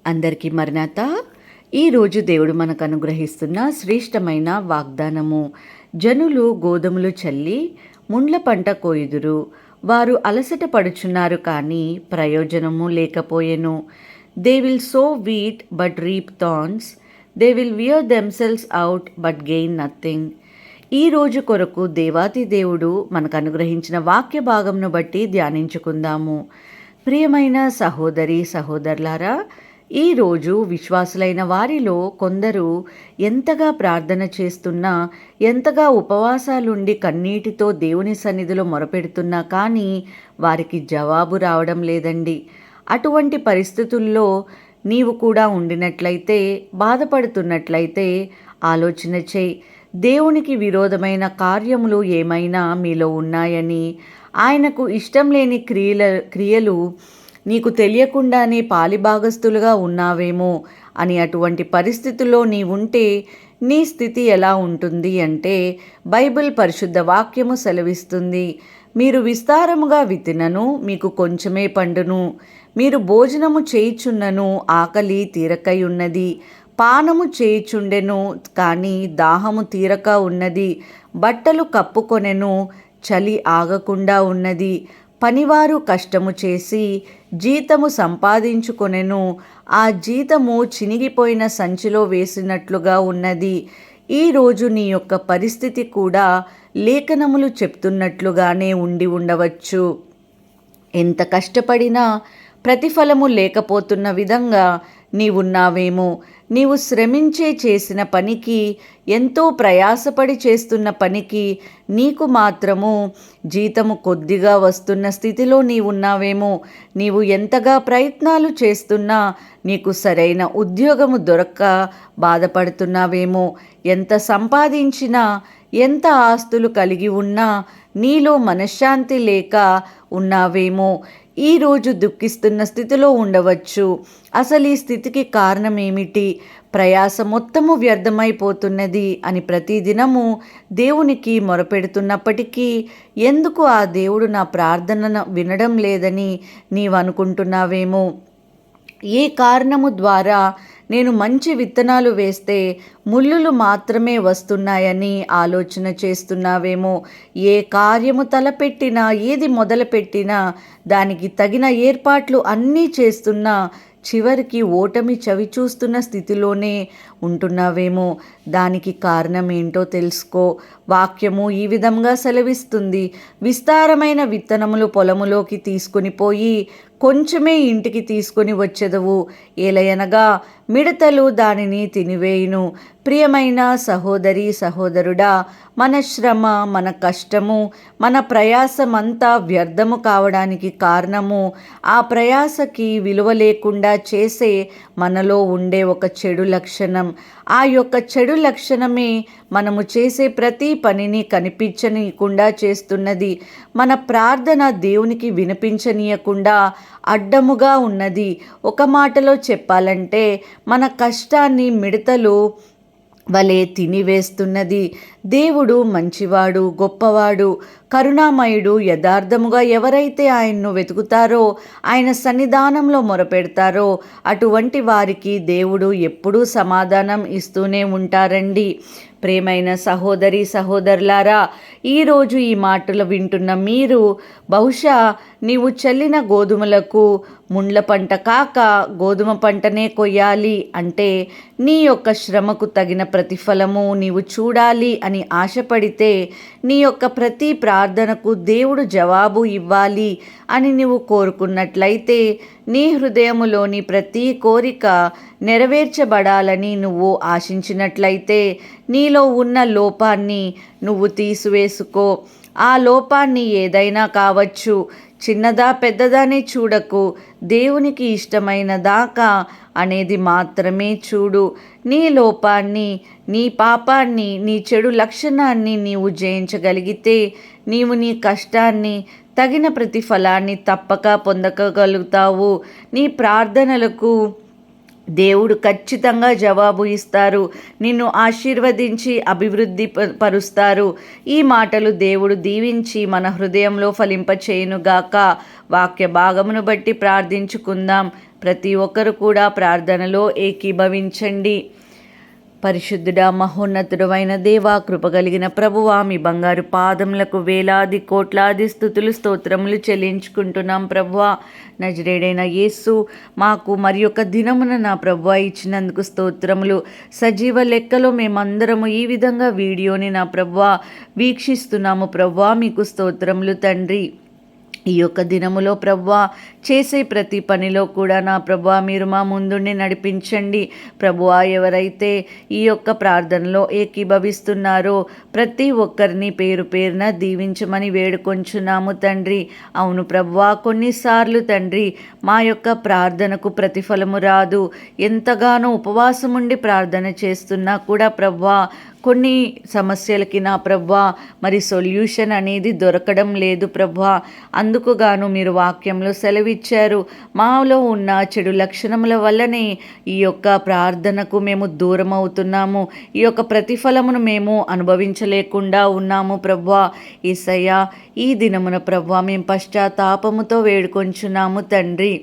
అందరికీ మరణాత. ఈరోజు దేవుడు మనకు అనుగ్రహిస్తున్న శ్రేష్టమైన వాగ్దానము. జనులు గోధుమలు చల్లి ముండ్ల పంట కోయుదురు, వారు అలసట పడుచున్నారు కానీ ప్రయోజనము లేకపోయెను. They will sow wheat but reap thorns, they will wear themselves out but gain nothing. ఈ రోజు కొరకు దేవాతి దేవుడు మనకు అనుగ్రహించిన వాక్య భాగంను బట్టి ధ్యానించుకుందాము. ప్రియమైన సహోదరి సహోదరులారా, ఈరోజు విశ్వాసులైన వారిలో కొందరు ఎంతగా ప్రార్థన చేస్తున్నా, ఎంతగా ఉపవాసాలుండి కన్నీటితో దేవుని సన్నిధిలో మొరపెడుతున్నా కానీ వారికి జవాబు రావడం లేదండి. అటువంటి పరిస్థితుల్లో నీవు కూడా ఉండినట్లయితే, బాధపడుతున్నట్లయితే ఆలోచన చేయి. దేవునికి విరోధమైన కార్యములు ఏమైనా మీలో ఉన్నాయని, ఆయనకు ఇష్టం లేని క్రియలు నీకు తెలియకుండానే పాలిభాగస్తులుగా ఉన్నావేమో అని. అటువంటి పరిస్థితుల్లో నీవుంటే నీ స్థితి ఎలా ఉంటుంది అంటే, బైబిల్ పరిశుద్ధ వాక్యము సెలవిస్తుంది, మీరు విస్తారముగా విత్తినను మీకు కొంచెమే పండును, మీరు భోజనము చేయుచున్నను ఆకలి తీరకై ఉన్నది, పానము చేయుచుండెను కానీ దాహము తీరక ఉన్నది, బట్టలు కప్పుకొనెను చలి ఆగకుండా ఉన్నది, పనివారు కష్టము చేసి జీతము సంపాదించుకొనెను ఆ జీతము చినిగిపోయిన సంచిలో వేసినట్లుగా ఉన్నది. ఈరోజు నీ యొక్క పరిస్థితి కూడా లేఖనములు చెప్తున్నట్లుగానే ఉండి ఉండవచ్చు. ఎంత కష్టపడినా ప్రతిఫలము లేకపోతున్న విధంగా నీవున్నావేమో. నీవు శ్రమించే చేసిన పనికి, ఎంతో ప్రయాసపడి చేస్తున్న పనికి నీకు మాత్రము జీతము కొద్దిగా వస్తున్న స్థితిలో నీవున్నావేమో. నీవు ఎంతగా ప్రయత్నాలు చేస్తున్నా నీకు సరైన ఉద్యోగము దొరక్క బాధపడుతున్నావేమో. ఎంత సంపాదించినా, ఎంత ఆస్తులు కలిగి ఉన్నా నీలో మనశ్శాంతి లేక ఉన్నావేమో. ఈరోజు దుఃఖిస్తున్న స్థితిలో ఉండవచ్చు. అసలు ఈ స్థితికి కారణం ఏమిటి? ప్రయాస మొత్తము వ్యర్థమైపోతున్నది అని ప్రతిదినము దేవునికి మొరపెడుతున్నప్పటికీ ఎందుకు ఆ దేవుడు నా ప్రార్థనను వినడం లేదని నీవు అనుకుంటున్నావేమో. ఏ కారణము ద్వారా నేను మంచి విత్తనాలు వేస్తే ముళ్ళులు మాత్రమే వస్తున్నాయని ఆలోచన చేస్తున్నావేమో. ఏ కార్యము తలపెట్టినా, ఏది మొదలుపెట్టినా దానికి తగిన ఏర్పాట్లు అన్నీ చేస్తున్నా చివరికి ఓటమి చవిచూస్తున్న స్థితిలోనే ఉంటున్నావేమో. దానికి కారణం ఏంటో తెలుసుకో. వాక్యము ఈ విధంగా సెలవిస్తుంది, విస్తారమైన విత్తనములు పొలములోకి తీసుకొని పోయి కొంచెమే ఇంటికి తీసుకొని వచ్చెదవు, ఏలయనగా మిడతలు దానిని తినివేయును. ప్రియమైన సహోదరి సహోదరుడా, మన శ్రమ, మన కష్టము, మన ప్రయాసమంతా వ్యర్థము కావడానికి కారణము ఆ ప్రయాసకి విలువ లేకుండా చేసే మనలో ఉండే ఒక చెడు లక్షణం. ఆ యొక్క చెడు లక్షణమే మనము చేసే ప్రతి పనిని కనిపించనీయకుండా చేస్తున్నది. మన ప్రార్థన దేవునికి వినిపించనీయకుండా అడ్డముగా ఉన్నది. ఒక మాటలో చెప్పాలంటే మన కష్టాన్ని మిడతలు వలె తినివేస్తున్నది. దేవుడు మంచివాడు, గొప్పవాడు, కరుణామయుడు. యథార్థముగా ఎవరైతే ఆయన్ను వెతుకుతారో, ఆయన సన్నిధానంలో మొరపెడతారో అటువంటి వారికి దేవుడు ఎప్పుడూ సమాధానం ఇస్తూనే ఉంటారండి. ప్రేమైన సహోదరి సహోదరులారా, ఈరోజు ఈ మాటలు వింటున్న మీరు బహుశా నీవు చల్లిన గోధుమలకు ముండ్ల పంట కాక గోధుమ పంటనే కొయ్యాలి అంటే, నీ యొక్క శ్రమకు తగిన ప్రతిఫలము నీవు చూడాలి అని ఆశపడితే, నీ యొక్క ప్రతి ప్రార్థనకు దేవుడు జవాబు ఇవ్వాలి అని నీవు కోరుకున్నట్లయితే, నీ హృదయములోని ప్రతి కోరిక నెరవేర్చబడాలని నువ్వు ఆశించినట్లయితే, నీలో ఉన్న లోపాన్ని నువ్వు తీసివేసుకో. ఆ లోపాన్ని ఏదైనా కావచ్చు, చిన్నదా పెద్దదానే చూడకు. దేవునికి ఇష్టమైన దాకా అనేది మాత్రమే చూడు. నీ లోపాన్ని, నీ పాపాన్ని, నీ చెడు లక్షణాన్ని నీవు జయించగలిగితే నీవు నీ కష్టాన్ని, తగిన ప్రతిఫలాన్ని తప్పక పొందగలుగుతావు. నీ ప్రార్థనలకు దేవుడు ఖచ్చితంగా జవాబు ఇస్తారు. నిన్ను ఆశీర్వదించి అభివృద్ధి పరుస్తారు. ఈ మాటలు దేవుడు దీవించి మన హృదయంలో ఫలింపచేయునుగాక. వాక్య భాగమును బట్టి ప్రార్థించుకుందాం. ప్రతి ఒక్కరు కూడా ప్రార్థనలో ఏకీభవించండి. పరిశుద్ధుడా, మహోన్నతుడైన దేవా, కృపగలిగిన ప్రభువా, మీ బంగారు పాదములకు వేలాది కోట్లాది స్తుతులు స్తోత్రములు చెల్లించుకుంటున్నాం ప్రభువా. నజరేడైన యేసు, మాకు మరి యొక్క దినమున నా ప్రభువా ఇచ్చినందుకు స్తోత్రములు. సజీవ లెక్కలో మేమందరము ఈ విధంగా వీడియోని నా ప్రభువా వీక్షిస్తున్నాము ప్రభువా, మీకు స్తోత్రములు తండ్రి. ఈ యొక్క దినములో ప్రభువా చేసే ప్రతి పనిలో కూడా నా ప్రభువా మీరు మా ముందుండి నడిపించండి ప్రభువా. ఎవరైతే ఈ యొక్క ప్రార్థనలో ఏకీభవిస్తున్నారో ప్రతి ఒక్కరిని పేరు పేరున దీవించమని వేడుకొంచున్నాము తండ్రి. అవును ప్రభువా, కొన్నిసార్లు తండ్రి మా యొక్క ప్రార్థనకు ప్రతిఫలము రాదు. ఎంతగానో ఉపవాసం ఉండి ప్రార్థన చేస్తున్నా కూడా ప్రభువా కొన్ని సమస్యలకి నా ప్రభువా మరి సొల్యూషన్ అనేది దొరకడం లేదు ప్రభువా. అందుకు గాను మీరు వాక్యంలో సెలవిచ్చారు, మాలో ఉన్న చెడు లక్షణముల వల్లనే ఈ యొక్క ప్రార్థనకు మేము దూరం అవుతున్నాము, ఈ యొక్క ప్రతిఫలమును మేము అనుభవించలేకుండా ఉన్నాము ప్రభువా. యేసయ్యా, ఈ దినమున ప్రభువా మేము పశ్చాత్తాపముతో వేడుకొంచున్నాము తండ్రి.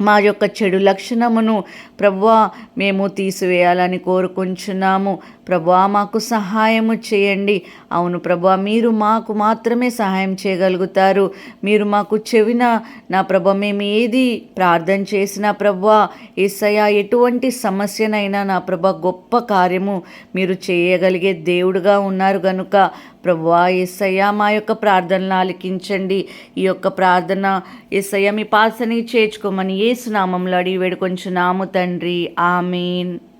మా యొక్క చెడు లక్షణమును ప్రభువా మేము తీసివేయాలని కోరుకుంటున్నాము ప్రభువా. మాకు సహాయము చేయండి. అవును ప్రభువా, మీరు మాకు మాత్రమే సహాయం చేయగలుగుతారు. మీరు మాకు చెవిన నా ప్రభువా మేము ఏది ప్రార్థన చేసినా ప్రభువా యేసయ్యా ఎటువంటి సమస్యనైనా నా ప్రభువా గొప్ప కార్యము మీరు చేయగలిగే దేవుడుగా ఉన్నారు గనుక ప్రభువా యేసయ్యా మా యొక్క ప్రార్థనలు ఆలకించండి. ఈ యొక్క ప్రార్థన యేసయ్యా మీ పాసని చేర్చుకోమని యేసు నామములో అడిగి వేడుకొంచున్నాము తండ్రి. ఆమేన్.